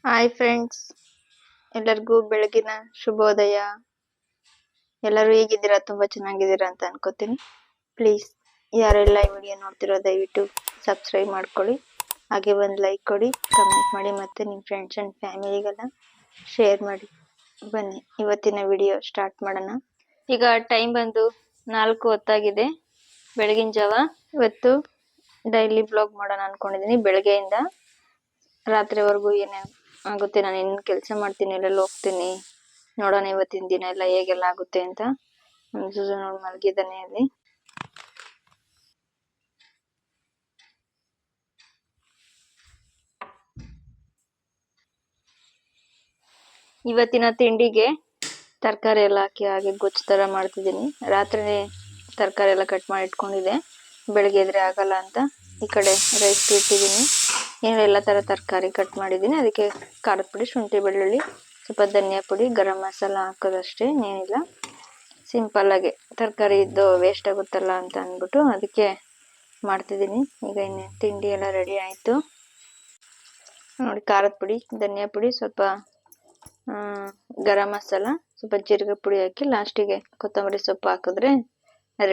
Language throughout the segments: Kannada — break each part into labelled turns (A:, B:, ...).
A: ಹಾಯ್ ಫ್ರೆಂಡ್ಸ್, ಎಲ್ಲರಿಗೂ ಬೆಳಗಿನ ಶುಭೋದಯ. ಎಲ್ಲರೂ ಹೇಗಿದ್ದೀರಾ? ತುಂಬಾ ಚೆನ್ನಾಗಿದ್ದೀರಾ ಅಂತ ಅನ್ಕೋತೀನಿ. ಪ್ಲೀಸ್ ಯಾರೆಲ್ಲ ಈ ವಿಡಿಯೋ ನೋಡ್ತಿರೋ ದಯವಿಟ್ಟು ಸಬ್ಸ್ಕ್ರೈಬ್ ಮಾಡ್ಕೊಳ್ಳಿ, ಹಾಗೆ ಒಂದು ಲೈಕ್ ಕೊಡಿ, ಕಮೆಂಟ್ ಮಾಡಿ, ಮತ್ತೆ ನಿಮ್ಮ ಫ್ರೆಂಡ್ಸ್ ಅಂಡ್ ಫ್ಯಾಮಿಲಿಗೆಲ್ಲ ಶೇರ್ ಮಾಡಿ. ಬನ್ನಿ ಇವತ್ತಿನ ವಿಡಿಯೋ ಸ್ಟಾರ್ಟ್ ಮಾಡೋಣ. ಈಗ ಟೈಮ್ ಬಂದು 4 ಹೊತ್ತಾಗಿದೆ, ಬೆಳಗಿನ ಜಾವ. ಇವತ್ತು ಡೈಲಿ ಬ್ಲಾಗ್ ಮಾಡೋಣ ಅನ್ಕೊಂಡಿದೀನಿ. ಬೆಳಗ್ಗೆಯಿಂದ ರಾತ್ರಿವರೆಗೂ ಏನೇನು ಆಗುತ್ತೆ, ನಾನು ಏನೇನು ಕೆಲಸ ಮಾಡ್ತೀನಿ, ಎಲ್ಲೆಲ್ಲಿ ಹೋಗ್ತೀನಿ ನೋಡೋಣ. ಇವತ್ತಿನ ದಿನ ಎಲ್ಲ ಹೇಗೆಲ್ಲ ಆಗುತ್ತೆ ಅಂತ. ಸುಜು ನೋಡಿ ಮಲಗಿದ್ದಾನೆ ಅಲ್ಲಿ. ಇವತ್ತಿನ ತಿಂಡಿಗೆ ತರಕಾರಿ ಎಲ್ಲ ಹಾಕಿ ಹಾಗೆ ಗೊಜ್ಜು ಥರ ಮಾಡ್ತಿದ್ದೀನಿ. ರಾತ್ರಿ ತರಕಾರಿ ಎಲ್ಲ ಕಟ್ ಮಾಡಿ ಇಟ್ಕೊಂಡಿದ್ದೆ, ಬೆಳಗ್ಗೆ ಎದ್ರೆ ಆಗಲ್ಲ ಅಂತ ಈ ಕಡೆ ರೈಸ್ ಇಟ್ಟಿದ್ದೀನಿ. ಎಲ್ಲ ಥರ ತರಕಾರಿ ಕಟ್ ಮಾಡಿದ್ದೀನಿ. ಅದಕ್ಕೆ ಖಾರದ ಪುಡಿ, ಶುಂಠಿ, ಬೆಳ್ಳುಳ್ಳಿ, ಸ್ವಲ್ಪ ಧನಿಯಾ ಪುಡಿ, ಗರಂ ಮಸಾಲ ಹಾಕೋದಷ್ಟೇ, ಏನಿಲ್ಲ. ಸಿಂಪಲ್ಲಾಗಿ ತರಕಾರಿ ಇದ್ದು ವೇಸ್ಟ್ ಆಗುತ್ತಲ್ಲ ಅಂತ ಅಂದ್ಬಿಟ್ಟು ಅದಕ್ಕೆ ಮಾಡ್ತಿದ್ದೀನಿ. ಈಗ ಇನ್ನೇ ತಿಂಡಿ ಎಲ್ಲ ರೆಡಿ ಆಯಿತು ನೋಡಿ. ಖಾರದ ಪುಡಿ, ಧನಿಯಾ ಪುಡಿ, ಸ್ವಲ್ಪ ಗರಂ ಮಸಾಲ, ಸ್ವಲ್ಪ ಜೀರಿಗೆ ಪುಡಿ ಹಾಕಿ ಲಾಸ್ಟಿಗೆ ಕೊತ್ತಂಬರಿ ಸೊಪ್ಪು ಹಾಕಿದ್ರೆ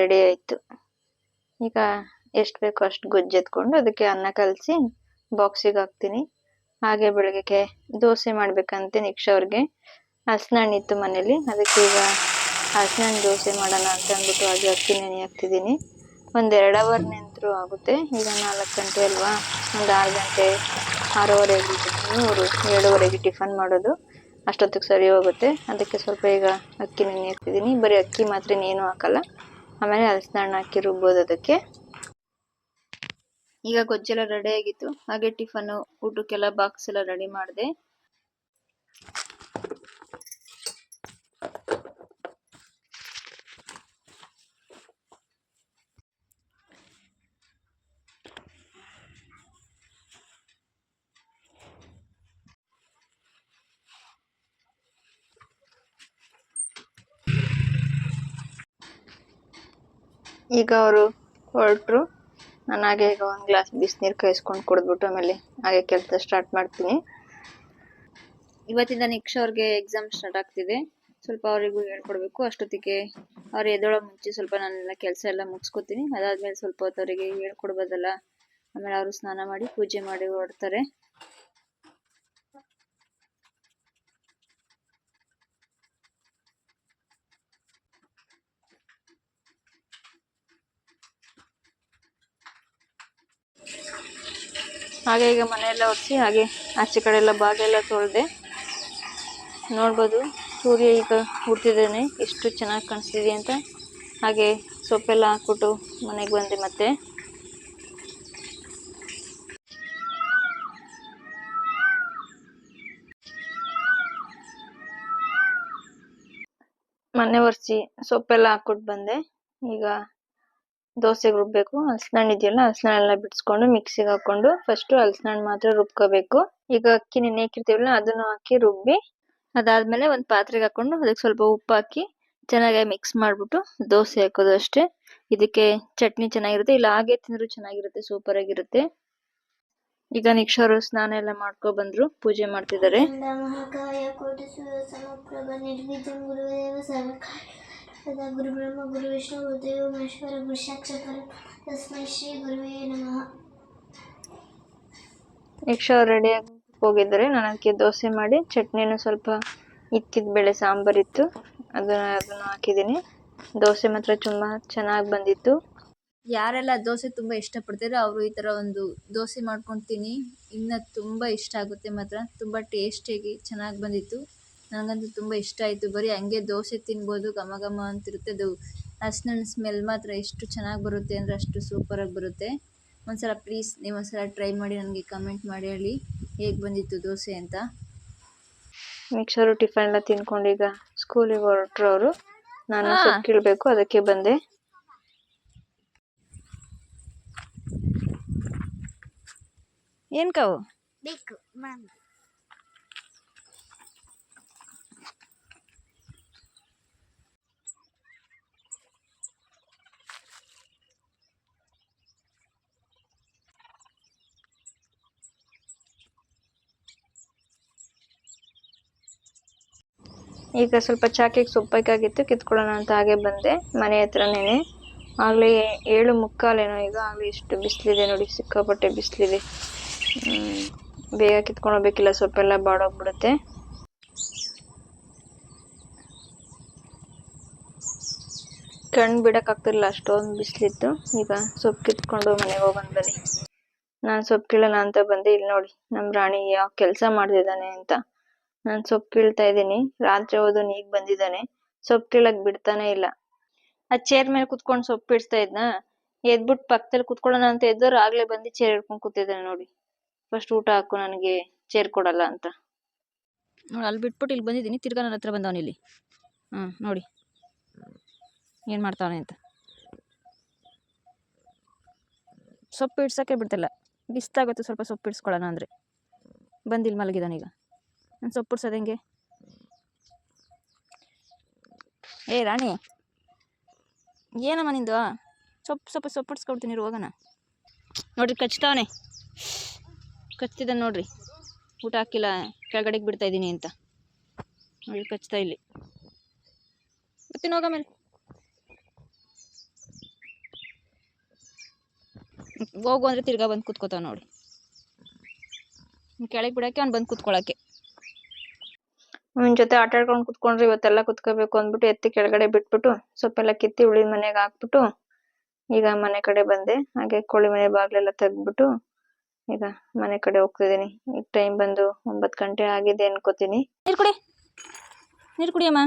A: ರೆಡಿ ಆಯಿತು. ಈಗ ಎಷ್ಟು ಬೇಕೋ ಅಷ್ಟು ಗೊಜ್ಜು ಎತ್ಕೊಂಡು ಅದಕ್ಕೆ ಅನ್ನ ಕಲಸಿ ಬಾಕ್ಸಿಗೆ ಹಾಕ್ತೀನಿ. ಹಾಗೆ ಬೆಳಗ್ಗೆ ದೋಸೆ ಮಾಡ್ಬೇಕಂತೆ ನಿಕ್ಷಾ ಅವ್ರಿಗೆ. ಹಲಸಿನಣ್ಣು ಇತ್ತು ಮನೇಲಿ, ಅದಕ್ಕೆ ಈಗ ಹಲಸಿನಣ್ಣು ದೋಸೆ ಮಾಡೋಣ ಅಂತ ಅಂದ್ಬಿಟ್ಟು ಹಾಗೆ ಅಕ್ಕಿ ನೆನೆ ಹಾಕ್ತಿದ್ದೀನಿ. ಒಂದು 2 ಅವರ್ ನೆಂತರೂ ಆಗುತ್ತೆ. ಈಗ 4 ಗಂಟೆ ಅಲ್ವಾ, ಒಂದು 6 ಗಂಟೆ 6:30 ಅವರು 7:30ಗೆ ಟಿಫನ್ ಮಾಡೋದು, ಅಷ್ಟೊತ್ತಿಗೆ ಸರಿ ಹೋಗುತ್ತೆ. ಅದಕ್ಕೆ ಸ್ವಲ್ಪ ಈಗ ಅಕ್ಕಿ ನೆನೆ ಹಾಕ್ತಿದ್ದೀನಿ. ಬರೀ ಅಕ್ಕಿ ಮಾತ್ರ ಇನ್ನೇನು ಹಾಕಲ್ಲ, ಆಮೇಲೆ ಹಲಸಿನಣ್ಣು ಹಾಕಿ ರುಬ್ಬೋದು ಅದಕ್ಕೆ. ಈಗ ಗೊಜ್ಜೆಲ್ಲ ರೆಡಿ ಆಗಿತ್ತು. ಹಾಗೆ ಟಿಫನ್ ಊಟಕ್ಕೆಲ್ಲ ಬಾಕ್ಸ್ ಎಲ್ಲ ರೆಡಿ ಮಾಡಿದೆ. ಈಗ ಅವರು ಹೊರಟರು. ನಾನು ಹಾಗೆ ಈಗ ಒಂದು ಗ್ಲಾಸ್ ಬಿಸಿನೀರು ಕಾಯಿಸ್ಕೊಂಡು ಕುಡಿದ್ಬಿಟ್ಟು ಆಮೇಲೆ ಹಾಗೆ ಕೆಲಸ ಸ್ಟಾರ್ಟ್ ಮಾಡ್ತೀನಿ. ಇವತ್ತಿಂದ ನಿಕ್ಷಾ ಅವ್ರಿಗೆ ಎಕ್ಸಾಮ್ ಸ್ಟಾರ್ಟ್ ಆಗ್ತಿದೆ. ಸ್ವಲ್ಪ ಅವರಿಗೂ ಹೇಳ್ಕೊಡ್ಬೇಕು. ಅಷ್ಟೊತ್ತಿಗೆ ಅವ್ರು ಎದ್ದೊಳೋ ಮುಂಚೆ ಸ್ವಲ್ಪ ನಾನೆಲ್ಲ ಕೆಲಸ ಎಲ್ಲ ಮುಗಿಸ್ಕೊತೀನಿ. ಅದಾದ್ಮೇಲೆ ಸ್ವಲ್ಪ ಹೊತ್ತು ಅವರಿಗೆ ಹೇಳ್ಕೊಡ್ಬೋದಲ್ಲ. ಆಮೇಲೆ ಅವರು ಸ್ನಾನ ಮಾಡಿ ಪೂಜೆ ಮಾಡಿ ಹೊರಡ್ತಾರೆ. ಹಾಗೆ ಈಗ ಮನೆಯೆಲ್ಲ ಒರೆಸಿ ಹಾಗೆ ಆಚೆ ಕಡೆ ಎಲ್ಲ ಬಾಗಿಲೆಲ್ಲ ತೊಳೆದೆ. ನೋಡ್ಬೋದು ಸೂರ್ಯ ಈಗ ಹುಡ್ತಿದ್ದಾನೆ, ಎಷ್ಟು ಚೆನ್ನಾಗಿ ಕಾಣಿಸ್ತಿದೆ ಅಂತ. ಹಾಗೆ ಸೊಪ್ಪೆಲ್ಲ ಹಾಕ್ಬಿಟ್ಟು ಮನೆಗೆ ಬಂದೆ. ಮತ್ತೆ ಮನೆ ಒರೆಸಿ ಸೊಪ್ಪೆಲ್ಲ ಹಾಕ್ಬಿಟ್ಟು ಬಂದೆ. ಈಗ ದೋಸೆಗೆ ರುಬ್ಬೇಕು. ಹಲಸಿನಣ್ಣು ಇದೆಯಲ್ಲ, ಹಲಸಿನಣ್ಣೆಲ್ಲ ಬಿಡಿಸ್ಕೊಂಡು ಮಿಕ್ಸಿಗೆ ಹಾಕೊಂಡು ಫಸ್ಟ್ ಹಲಸಿನಣ್ಣು ಮಾತ್ರ ರುಬ್ಕೋಬೇಕು. ಈಗ ಅಕ್ಕಿ ನೆನೆ ಹಾಕಿರ್ತೀವಲ್ಲ ಅದನ್ನು ಹಾಕಿ ರುಬ್ಬಿ, ಅದಾದ್ಮೇಲೆ ಒಂದು ಪಾತ್ರೆಗೆ ಹಾಕೊಂಡು ಅದಕ್ಕೆ ಸ್ವಲ್ಪ ಉಪ್ಪು ಹಾಕಿ ಚೆನ್ನಾಗಿ ಮಿಕ್ಸ್ ಮಾಡ್ಬಿಟ್ಟು ದೋಸೆ ಹಾಕೋದು ಅಷ್ಟೇ. ಇದಕ್ಕೆ ಚಟ್ನಿ ಚೆನ್ನಾಗಿರುತ್ತೆ, ಇಲ್ಲ ಹಾಗೆ ತಿಂದ್ರು ಚೆನ್ನಾಗಿರುತ್ತೆ, ಸೂಪರ್ ಆಗಿರುತ್ತೆ. ಈಗ ನಿಕ್ಷಾ ಅವರು ಸ್ನಾನ ಎಲ್ಲ ಮಾಡ್ಕೊ ಬಂದ್ರು, ಪೂಜೆ ಮಾಡ್ತಿದ್ದಾರೆ. ಗುರು ಬ್ರಹ್ಮ ಗುರು ವಿಷ್ಣು ಗುರುದೇವ ಮಹೇಶ್ವರ ಗುರು ಸಾಕ್ಷಾತ್ ತಸ್ಮೈ ಶ್ರೀ ಗುರುವೇ ನಮಃ. ನಿಕ್ಷಾ ಅವ್ರು ರೆಡಿಯಾಗಿ ಹೋಗಿದ್ದಾರೆ. ನಾನು ಅದಕ್ಕೆ ದೋಸೆ ಮಾಡಿ ಚಟ್ನಿನೂ ಸ್ವಲ್ಪ ಇಕ್ಕಿದ ಬೇಳೆ ಸಾಂಬಾರಿತ್ತು, ಅದನ್ನು ಹಾಕಿದ್ದೀನಿ. ದೋಸೆ ಮಾತ್ರ ತುಂಬ ಚೆನ್ನಾಗಿ ಬಂದಿತ್ತು. ಯಾರೆಲ್ಲ ದೋಸೆ ತುಂಬ ಇಷ್ಟಪಡ್ತೀರೋ ಅವರು ಈ ಥರ ಒಂದು ದೋಸೆ ಮಾಡ್ಕೊತೀನಿ, ಇನ್ನು ತುಂಬ ಇಷ್ಟ ಆಗುತ್ತೆ. ಮಾತ್ರ ತುಂಬ ಟೇಸ್ಟಿಯಾಗಿ ಚೆನ್ನಾಗಿ ಬಂದಿತ್ತು. ನನಗಂತೂ ತುಂಬ ಇಷ್ಟ ಆಯಿತು. ಬರೀ ಹಂಗೆ ದೋಸೆ ತಿನ್ಬೋದು, ಘಮ ಘಮ ಅಂತಿರುತ್ತೆ. ಅದು ಹಲಸಿನಣ್ಣು ಸ್ಮೆಲ್ ಮಾತ್ರ ಎಷ್ಟು ಚೆನ್ನಾಗಿ ಬರುತ್ತೆ ಅಂದರೆ ಅಷ್ಟು ಸೂಪರಾಗಿ ಬರುತ್ತೆ. ಒಂದ್ಸಲ ಪ್ಲೀಸ್ ನೀವು ಒಂದ್ಸಲ ಟ್ರೈ ಮಾಡಿ, ನನಗೆ ಕಮೆಂಟ್ ಮಾಡಿ ಹೇಳಿ ಹೇಗೆ ಬಂದಿತ್ತು ದೋಸೆ ಅಂತ. ಮಿಕ್ಸರು ಟಿಫನ್ ಎಲ್ಲ ತಿನ್ಕೊಂಡು ಈಗ ಸ್ಕೂಲಿಗೆ ಹೊರಟ್ರು ಅವರು. ನಾನು ಸ್ವಲ್ಪ ಕೇಳಬೇಕು, ಅದಕ್ಕೆ ಬಂದೆ. ಏನ್ ಕಾವು ಬೇಕು ಈಗ ಸ್ವಲ್ಪ ಚಾಕಿಗೆ ಸೊಪ್ಪು ಬೇಕಾಗಿತ್ತು, ಕಿತ್ಕೊಳ್ಳೋಣ ಅಂತ ಹಾಗೆ ಬಂದೆ ಮನೆ ಹತ್ರನೇನೆ. ಆಗಲೇ 7:45 ಈಗ. ಆಗಲೇ ಇಷ್ಟು ಬಿಸಿಲಿದೆ ನೋಡಿ, ಸಿಕ್ಕಾಪಟ್ಟೆ ಬಿಸಿಲಿದೆ. ಬೇಗ ಕಿತ್ಕೊಂಡು ಹೋಗ್ಬೇಕಿಲ್ಲ, ಸೊಪ್ಪೆಲ್ಲ ಬಾಡೋಗ್ಬಿಡುತ್ತೆ. ಕಣ್ಣು ಬಿಡೋಕ್ಕಾಗ್ತಿರ್ಲಿಲ್ಲ, ಅಷ್ಟೊಂದು ಬಿಸಿಲಿತ್ತು. ಈಗ ಸೊಪ್ಪು ಕಿತ್ಕೊಂಡು ಮನೆಗೆ ಹೋಗೋಣ ಬನ್ನಿ. ನಾನು ಸೊಪ್ಪು ಕೀಳೋಣ ಅಂತ ಬಂದೆ. ಇಲ್ಲಿ ನೋಡಿ ನಮ್ಮ ರಾಣಿ ಯಾವ ಕೆಲಸ ಮಾಡ್ತಿದ್ದಾನೆ ಅಂತ. ನಾನು ಸೊಪ್ಪು ಕೀಳ್ತಾ ಇದ್ದೀನಿ. ರಾತ್ರಿ ಹೋದನು ಈಗ ಬಂದಿದ್ದಾನೆ. ಸೊಪ್ಪು ಕೀಳಕ್ ಬಿಡ್ತಾನೆ ಇಲ್ಲ. ಆ ಚೇರ್ ಮೇಲೆ ಕುತ್ಕೊಂಡು ಸೊಪ್ಪು ಬಿಡಿಸ್ತಾ ಇದ್ನ, ಎದ್ಬಿಟ್ಟು ಪಕ್ಕದಲ್ಲಿ ಕುತ್ಕೊಳ್ಳೋಣ ಅಂತ ಎದ್ದವ್ರು ಆಗ್ಲೇ ಬಂದು ಚೇರ್ ಹಿಡ್ಕೊಂಡು ಕೂತಿದ್ದಾನೆ ನೋಡಿ. ಫಸ್ಟ್ ಊಟ ಹಾಕು, ನನಗೆ ಚೇರ್ ಕೊಡಲ್ಲ ಅಂತ.
B: ನೋಡಿ ಅಲ್ಲಿ ಬಿಟ್ಬಿಟ್ಟು ಇಲ್ಲಿ ಬಂದಿದ್ದೀನಿ, ತಿರ್ಗಾ ನನ್ನ ಹತ್ರ ಬಂದವನು ಇಲ್ಲಿ. ನೋಡಿ ಏನು ಮಾಡ್ತಾವನೆ ಅಂತ. ಸೊಪ್ಪು ಇಡ್ಸೋಕ್ಕೆ ಬಿಡ್ತಿಲ್ಲ, ಬಿಸ್ಲಾಗುತ್ತೆ ಸ್ವಲ್ಪ ಸೊಪ್ಪು ಇಡ್ಸ್ಕೊಳ್ಳೋಣ ಅಂದರೆ. ಬಂದಿಲ್ಲಿ ಮಲಗಿದಾನೀಗ. ನಾನು ಸೊಪ್ಪು ಇಡ್ಸೋದು ಹೆಂಗೆ? ಏ ರಾಣಿ, ಏನಮ್ಮ ನಿಂದು? ಸೊಪ್ಪು ಇಡ್ಸ್ಕೊಡ್ತೀನಿ, ಹೋಗೋಣ. ನೋಡ್ರಿ ಕಚ್ತಾವನೆ, ಕಚ್ತಿದ್ದಾನೆ ನೋಡ್ರಿ. ಊಟ ಹಾಕಿಲ್ಲ, ಕೆಳಗಡೆಗೆ ಬಿಡ್ತಾ ಇದ್ದೀನಿ ಅಂತ ನೋಡಿ, ಕಚ್ತಾ ಇಲ್ಲಿ. ಬರ್ತೀನಿ ಹೋಗ ಮೇಲೆ. ಹೋಗು ಅಂದರೆ ತಿರ್ಗಾ ಬಂದು ಕೂತ್ಕೋತಾವ ನೋಡಿ. ಕೆಳಗೆ ಬಿಡೋಕ್ಕೆ ಅವ್ನು ಬಂದು ಕೂತ್ಕೊಳ್ಳೋಕ್ಕೆ.
A: ಅವನ ಜೊತೆ ಆಟ ಆಡ್ಕೊಂಡು ಕುತ್ಕೊಂಡ್ರೆ ಇವತ್ತೆಲ್ಲ ಕುತ್ಕೋಬೇಕು ಅಂದ್ಬಿಟ್ಟು ಎತ್ತಿ ಕೆಳಗಡೆ ಬಿಟ್ಬಿಟ್ಟು ಸೊಪ್ಪೆಲ್ಲ ಕಿತ್ತಿ ಉಳಿದ ಮನೆಗೆ ಹಾಕ್ಬಿಟ್ಟು ಈಗ ಮನೆ ಕಡೆ ಬಂದೆ. ಹಾಗೆ ಕೋಳಿ ಮನೆ ಬಾಗ್ಲೆಲ್ಲ ತೆಗ್ದ್ಬಿಟ್ಟು ಈಗ ಮನೆ ಕಡೆ ಹೋಗ್ತಿದ್ದೀನಿ. ಈಗ ಟೈಮ್ ಬಂದು 9 ಗಂಟೆ ಆಗಿದೆ ಅನ್ಕೋತೀನಿ.
B: ನೀರು ಕುಡಿಯಮ್ಮ.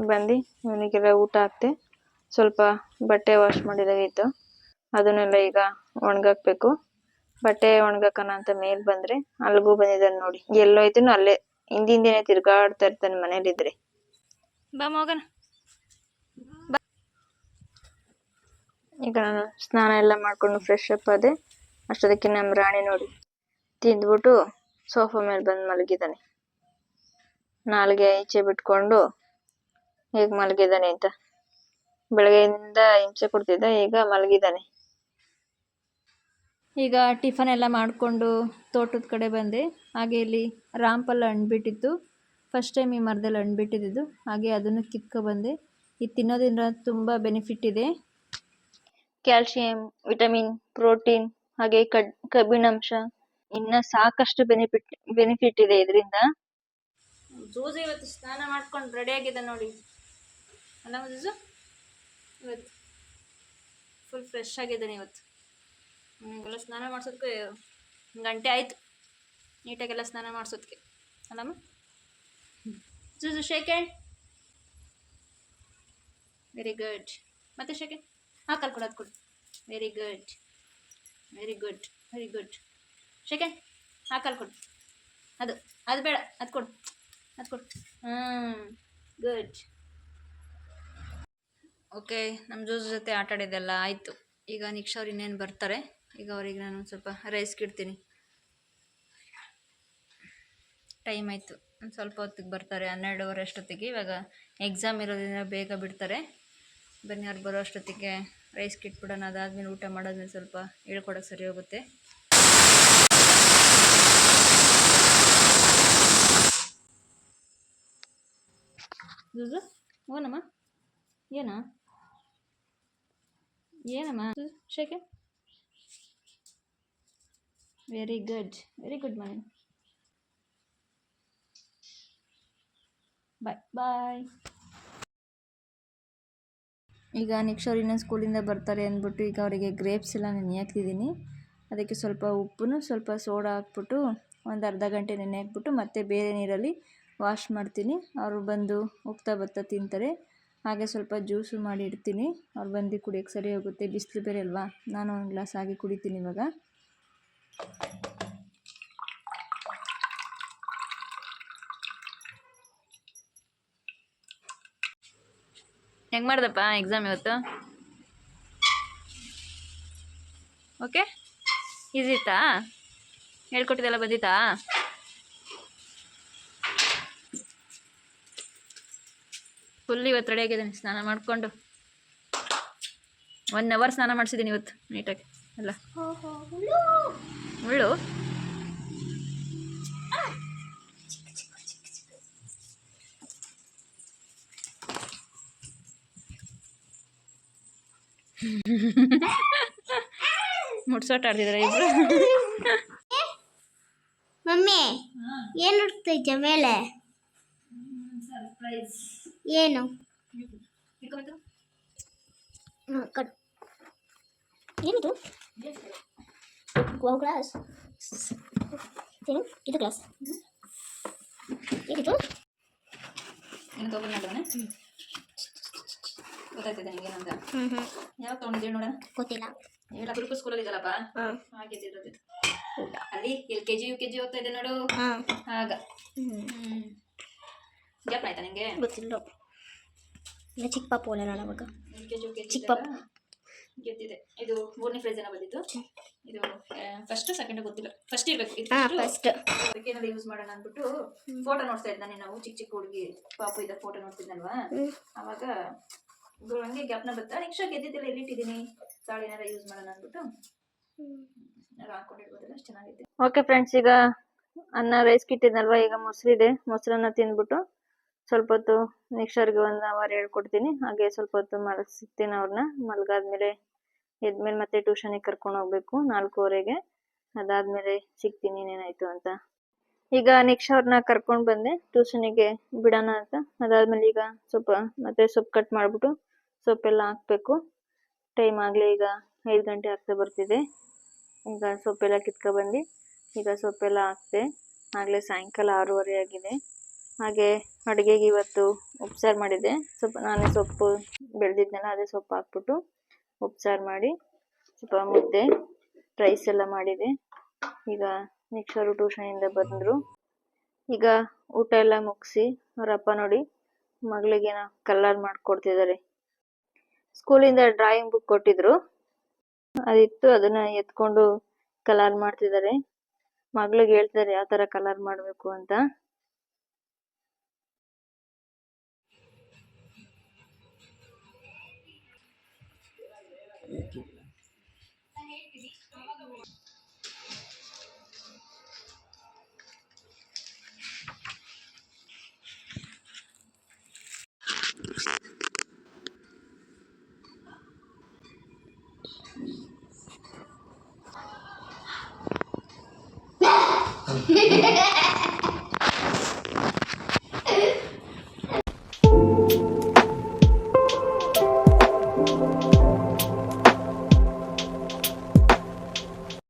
A: ಬಂದು ಇವನಿಗೆಲ್ಲ ಊಟ ಹಾಕ್ತೆ. ಸ್ವಲ್ಪ ಬಟ್ಟೆ ವಾಶ್ ಮಾಡಿದಾಗಿತ್ತು, ಅದನ್ನೆಲ್ಲ ಈಗ ಒಣಗಾಕ್ಬೇಕು. ಬಟ್ಟೆ ಒಣಗಾಕನ ಅಂತ ಮೇಲ್ ಬಂದ್ರೆ ಅಲ್ಗೂ ಬಂದಿದ್ದಾನೆ ನೋಡಿ. ಎಲ್ಲೋಯ್ತನು ಅಲ್ಲೇ ಹಿಂದಿಂದೇನೆ ತಿರ್ಗಾಡ್ತಾ ಇರ್ತಾನೆ ಮನೇಲಿದ್ರೆ.
B: ಬಾ ಮಗನ.
A: ಈಗ ನಾನು ಸ್ನಾನ ಎಲ್ಲ ಮಾಡ್ಕೊಂಡು ಫ್ರೆಶ್ ಅಪ್ ಆದೆ. ಅಷ್ಟೊದಕ್ಕೆ ನಮ್ಮ ರಾಣಿ ನೋಡಿ ತಿಂದ್ಬಿಟ್ಟು ಸೋಫಾ ಮೇಲೆ ಬಂದು ಮಲಗಿದ್ದಾನೆ. ನಾಲ್ಗೆ ಈಚೆ ಬಿಟ್ಕೊಂಡು ಹೇಗ್ ಮಲಗಿದ್ದಾನೆ ಅಂತ. ಬೆಳಗ್ಗೆಯಿಂದ ಹಿಂಸೆ ಕೊಡ್ತಿದ್ದ, ಈಗ ಮಲಗಿದ್ದಾನೆ.
B: ಈಗ ಟಿಫನ್ ಎಲ್ಲ ಮಾಡಿಕೊಂಡು ತೋಟದ ಕಡೆ ಬಂದೆ. ಹಾಗೆ ಇಲ್ಲಿ ರಾಂಪಲ್ ಹಣ್ಣು ಬಿಟ್ಟಿತ್ತು. ಫಸ್ಟ್ ಟೈಮ್ ಈ ಮರದಲ್ಲಿ ಹಣ್ಣು ಬಿಟ್ಟಿದ್ದು. ಹಾಗೆ ಅದನ್ನು ಕಿತ್ಕೊ ಬಂದೆ. ಇದು ತಿನ್ನೋದ್ರಿಂದ ತುಂಬ ಬೆನಿಫಿಟ್ ಇದೆ.
A: ಕ್ಯಾಲ್ಸಿಯಂ, ವಿಟಮಿನ್, ಪ್ರೋಟೀನ್, ಹಾಗೆ ಕಬ್ಬಿಣಾಂಶ, ಇನ್ನ ಸಾಕಷ್ಟು ಬೆನಿಫಿಟ್ ಇದೆ ಇದರಿಂದ.
B: ಜೂಜು ಇವತ್ತು ಸ್ನಾನ ಮಾಡ್ಕೊಂಡು ರೆಡಿ ಆಗಿದೆ ನೋಡಿ. ಅಲ್ಲ ಜೂಜು, ಇವತ್ತು ಫುಲ್ ಫ್ರೆಶ್ ಆಗಿದ್ದಾನೆ ಇವತ್ತು. ಎಲ್ಲ ಸ್ನಾನ ಮಾಡಿಸೋದಕ್ಕೆ ಗಂಟೆ ಆಯಿತು, ನೀಟಾಗೆಲ್ಲ ಸ್ನಾನ ಮಾಡಿಸೋದಕ್ಕೆ. ಅಲ್ಲಮ್ಮ ಜೂಜು? Shake hand. Very good. ಮತ್ತೆ ಶೇಕ್ ಹ್ಯಾಂಡ್. ಕಾಲು ಕೊಡು, ಅದು ಕೊಡು. Very good, very good, very good. Shake hand. ಕಾಲು ಕೊಡು. ಅದು ಬೇಡ, ಅದು ಕೊಡು, ಅದು ಕೊಡು. ಗುಡ್. ಓಕೆ, ನಮ್ಮ ಜೂಜು ಜೊತೆ ಆಟ ಆಡಿದ್ದೆಲ್ಲ ಆಯಿತು. ಈಗ ನಿಕ್ಷಾ ಅವ್ರು ಇನ್ನೇನು ಬರ್ತಾರೆ. ಈಗ ಅವ್ರಿಗೆ ನಾನು ಸ್ವಲ್ಪ ರೈಸ್ಗೆ ಇಡ್ತೀನಿ. ಟೈಮ್ ಆಯಿತು, ಒಂದು ಸ್ವಲ್ಪ ಹೊತ್ತಿಗೆ ಬರ್ತಾರೆ. 12:15 ಅಷ್ಟೊತ್ತಿಗೆ. ಇವಾಗ ಎಕ್ಸಾಮ್ ಇರೋದ್ರಿಂದ ಬೇಗ ಬಿಡ್ತಾರೆ. ಬನ್ನಿ, ಅವ್ರು ಬರೋ ಅಷ್ಟೊತ್ತಿಗೆ ರೈಸ್ಗೆ ಇಟ್ಬಿಡೋಣ. ಅದಾದಮೇಲೆ ಊಟ ಮಾಡೋದ್ಮೇಲೆ ಸ್ವಲ್ಪ ಹೇಳ್ಕೊಡೋಕೆ ಸರಿ ಹೋಗುತ್ತೆ. ಜೂಜು ಓನಮ್ಮ, ಏನಮ್ಮ ಶೇಕೆ? Very good, very good morning. Bye bye. ಈಗ ನಿಕ್ಷಾ ಅವ್ರು ಇನ್ನೊಂದು ಸ್ಕೂಲಿಂದ ಬರ್ತಾರೆ ಅಂದ್ಬಿಟ್ಟು ಈಗ ಅವರಿಗೆ ಗ್ರೇಪ್ಸ್ ಎಲ್ಲ ನೆನೆ ಹಾಕ್ತಿದ್ದೀನಿ. ಅದಕ್ಕೆ ಸ್ವಲ್ಪ ಉಪ್ಪು, ಸ್ವಲ್ಪ ಸೋಡಾ ಹಾಕ್ಬಿಟ್ಟು ಒಂದು ಅರ್ಧ ಗಂಟೆ ನೆನೆ ಹಾಕ್ಬಿಟ್ಟು ಮತ್ತೆ ಬೇರೆ ನೀರಲ್ಲಿ ವಾಶ್ ಮಾಡ್ತೀನಿ. ಅವರು ಬಂದು ಹೋಗ್ತಾ ಬರ್ತಾ ತಿಂತಾರೆ. ಹಾಗೆ ಸ್ವಲ್ಪ ಜ್ಯೂಸು ಮಾಡಿ ಇಡ್ತೀನಿ, ಅವ್ರು ಬಂದು ಕುಡಿಯೋಕ್ಕೆ ಸರಿ ಹೋಗುತ್ತೆ. ಬಿಸಿಲು ಬೇರೆ ಅಲ್ವಾ. ನಾನು ಒಂದು ಗ್ಲಾಸ್ ಹಾಗೆ ಕುಡಿತೀನಿ ಇವಾಗ. ಹೆಂಗೆ ಮಾಡ್ದಪ್ಪ ಎಕ್ಸಾಮ್ ಇವತ್ತು? ಓಕೆ, ಈಸಿ ಇತ್ತಾ? ಹೇಳ್ಕೊಟ್ಟಿದ್ದೆಲ್ಲ ಬಂದಿತ್ತಾ? ಫುಲ್ ಇವತ್ತು ರೆಡಿ ಆಗಿದ್ದೀನಿ ಸ್ನಾನ ಮಾಡಿಕೊಂಡು. 1 ಅವರ್ ಸ್ನಾನ ಮಾಡಿಸಿದ್ದೀನಿ ಇವತ್ತು ನೀಟಾಗಿ ಎಲ್ಲ.
A: ಮುಳ್ಳು ಮುಟ್ಸೋಟ ಆಡ್ತಿದಾರೆ ಇಬ್ರು.
C: ಮಮ್ಮಿ ಏನು ಹುಡುಕ್ತಾ ಇದ್ಯಾ ಮೇಲೆ? ಏನು ಏನಿದು? ಗ್ಲಾಸ್ ಇದು ಗ್ಲಾಸ್ ಏನಿದು?
B: ಏನು ತೊಗೊಂಡು ಗೊತ್ತಾಗ್ತಿದೆ ನಿಂಗೆ ಏನಂತ? ಯಾವಾಗ ತೊಗೊಂಡಿದ್ದೀವಿ ನೋಡೋಣ.
C: ಗೊತ್ತಿಲ್ಲ.
B: ಎಲ್ಲ ಗುರುಕು ಸ್ಕೂಲಲ್ಲಿ ಇದಲ್ಲಪ್ಪ ಹಾಗಿದ್ದಿರೋದು. ಅಲ್ಲಿ LKG UKG ಹೋಗ್ತಾ ಇದೆ ನೋಡು, ಆಗ ಜ್ಞಾಪನ ಆಯ್ತಾ ನಿಂಗೆ?
C: ಗೊತ್ತಿಲ್ಲ. ಇಲ್ಲ ಚಿಕ್ಕ ಪಾಪು ಅಲ್ಲ ನಾನು ಅವಾಗ.
B: LKG UKG
C: ಚಿಕ್ಕ ಪಾಪು
B: ಗೆದ್ದಿದೆ. ಇದು 3ನೇ ಪ್ರೈಸ್ ಏನೋ ಬಂದಿತ್ತು. ಇದು ಫಸ್ಟ್ ಸೆಕೆಂಡ್ ಗೊತ್ತಿಲ್ಲ, ಫಸ್ಟ್ ಇರಬೇಕು. ಇದು
C: ಫಸ್ಟ್
B: ಅದಕ್ಕೆ ಏನಾದ್ರು ಯೂಸ್ ಮಾಡೋಣ ಅಂದ್ಬಿಟ್ಟು ಫೋಟೋ ನೋಡ್ತಾ ಇದ್ದಾನೆ. ನಾವು ಚಿಕ್ಕ ಚಿಕ್ಕ ಹುಡುಗಿ ಪಾಪು ಇದ್ದ ಫೋಟೋ ನೋಡ್ತಿದ್ದಲ್ವಾ, ಅವಾಗ ಹಂಗೆ ಜ್ಞಾಪನ ಬರ್ತಾ ನೆಕ್ಸ್ಟ್ ಗೆದ್ದಿದ್ದೆಲ್ಲ ಎಲ್ಲಿಟ್ಟಿದ್ದೀನಿ, ತಾಳು ಏನಾರ ಯೂಸ್ ಮಾಡೋಣ ಅಂದ್ಬಿಟ್ಟು ಹಾಕೊಂಡಿರ್ಬೋದಲ್ಲ, ಅಷ್ಟು ಚೆನ್ನಾಗಿದೆ.
A: ಓಕೆ ಫ್ರೆಂಡ್ಸ್, ಈಗ ಅನ್ನ ರೈಸ್ ಕಿಟ್ಟಿದ್ನಲ್ವಾ, ಈಗ ಮೊಸರಿದೆ. ಮೊಸರನ್ನ ತಿಂದ್ಬಿಟ್ಟು ಸ್ವಲ್ಪ ಹೊತ್ತು ನೆಕ್ಸ್ಟ್ ಅವ್ರಿಗೆ 1 ಅವರ್ ಹೇಳ್ಕೊಡ್ತೀನಿ. ಹಾಗೆ ಸ್ವಲ್ಪ ಹೊತ್ತು ಮಲಗಿಸ್ತೀನಿ ಅವ್ರನ್ನ. ಮಲಗಾದ್ಮೇಲೆ ಎದ್ಮೇಲೆ ಮತ್ತೆ ಟ್ಯೂಷನಿಗೆ ಕರ್ಕೊಂಡು ಹೋಗ್ಬೇಕು 4:15ಗೆ. ಅದಾದ್ಮೇಲೆ ಸಿಗ್ತೀನಿ ಏನೇನಾಯ್ತು ಅಂತ. ಈಗ ನೆಕ್ಸ್ಟ್ ಅವ್ರನ್ನ ಕರ್ಕೊಂಡು ಬಂದೆ ಟ್ಯೂಷನಿಗೆ ಬಿಡೋಣ ಅಂತ. ಅದಾದ್ಮೇಲೆ ಈಗ ಸ್ವಲ್ಪ ಮತ್ತೆ ಸೊಪ್ಪು ಕಟ್ ಮಾಡ್ಬಿಟ್ಟು ಸೊಪ್ಪೆಲ್ಲ ಹಾಕ್ಬೇಕು. ಟೈಮ್ ಆಗಲಿ ಈಗ 5 ಗಂಟೆ ಆಗ್ತಾ ಬರ್ತಿದೆ. ಈಗ ಸೊಪ್ಪೆಲ್ಲ ಕಿತ್ಕೊಬಂದು ಈಗ ಸೊಪ್ಪೆಲ್ಲ ಹಾಕ್ತೆ. ಆಗಲೇ ಸಾಯಂಕಾಲ 6:30 ಆಗಿದೆ. ಹಾಗೆ ಅಡುಗೆಗೆ ಇವತ್ತು ಉಪ್ಸಾರು ಮಾಡಿದ್ದೆ. ನಾನೇ ಸೊಪ್ಪು ಬೆಳೆದಿದ್ನಲ್ಲ, ಅದೇ ಸೊಪ್ಪು ಹಾಕ್ಬಿಟ್ಟು ಉಪ್ಸಾರು ಮಾಡಿ ಸ್ವಲ್ಪ ಮುದ್ದೆ ರೈಸ್ ಎಲ್ಲ ಮಾಡಿದೆ. ಈಗ ನೆಕ್ಸ್ಟ್ ಅವರು ಟ್ಯೂಷನಿಂದ ಬಂದರು. ಈಗ ಊಟ ಎಲ್ಲ ಮುಗಿಸಿ ಅವರಪ್ಪ ನೋಡಿ ಮಗಳಿಗೇನೋ ಕಲರ್ ಮಾಡಿಕೊಡ್ತಿದ್ದಾರೆ. ಸ್ಕೂಲಿಂದ ಡ್ರಾಯಿಂಗ್ ಬುಕ್ ಕೊಟ್ಟಿದ್ರು, ಅದಿತ್ತು. ಅದನ್ನ ಎತ್ಕೊಂಡು ಕಲರ್ ಮಾಡ್ತಿದ್ದಾರೆ. ಮಗಳಿಗೆ ಹೇಳ್ತಿದ್ದಾರೆ ಯಾವ ಥರ ಕಲರ್ ಮಾಡಬೇಕು ಅಂತ.